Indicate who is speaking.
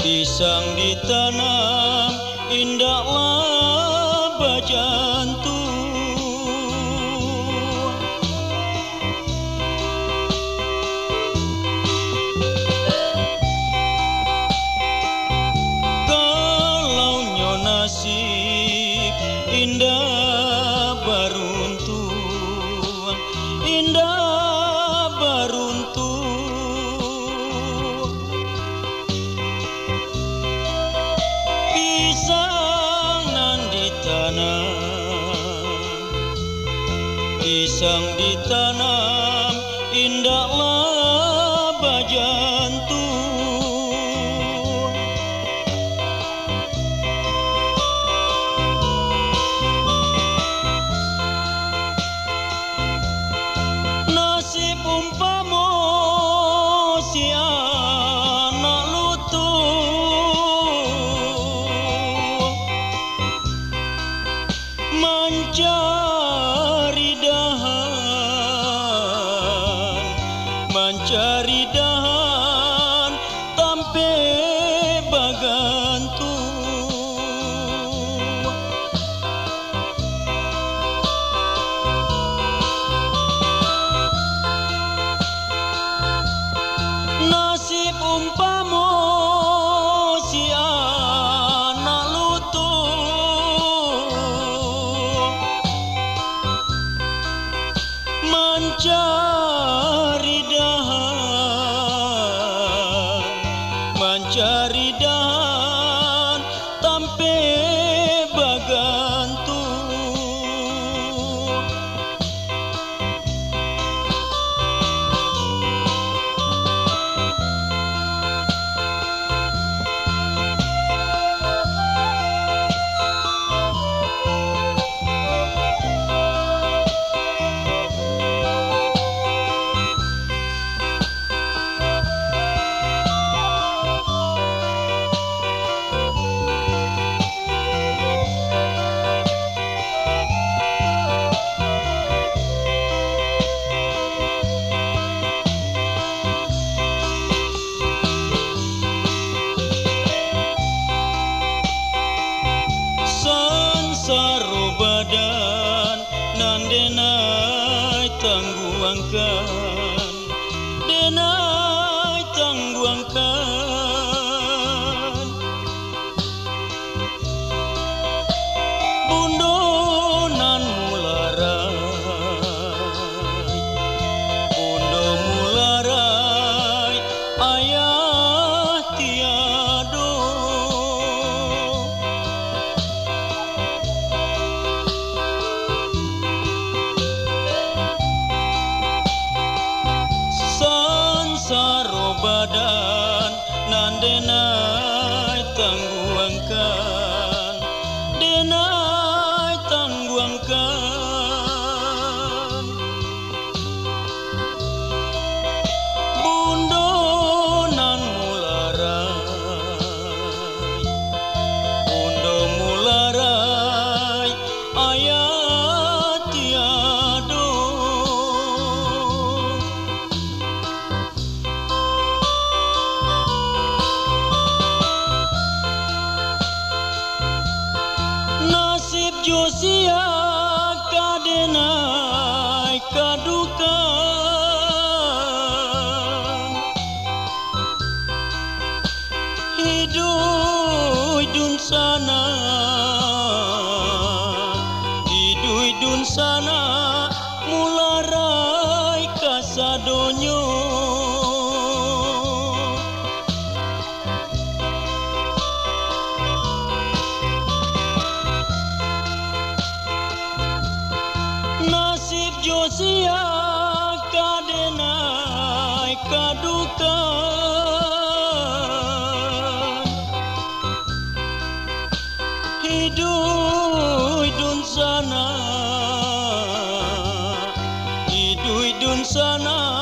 Speaker 1: Pisang ditanam indahlah bajantu. Kalau nyo nasib indah baruntung, indah baruntung. Pisang ditanam indahlah bajantu. Nasib umpama si anak lutung mencari dahan tampe bagantu. Nasib umpama si anak lutung mencari dahan tampe bagantu. Sansaro badan nan denai tangguangkan, denai tangguangkan. Bundo nan mularai, bundo mularai, ayah tiado. Sansaro badan nan denai tangguangkan, denai tangguangkan. Bundo nan mularai, bundo mularai, ayah tiado. Nasib Josia kadenai kadukan, hidui dun sana mularai kasadonyo. Nasib Josia kadenai kadukan, hidui dun sana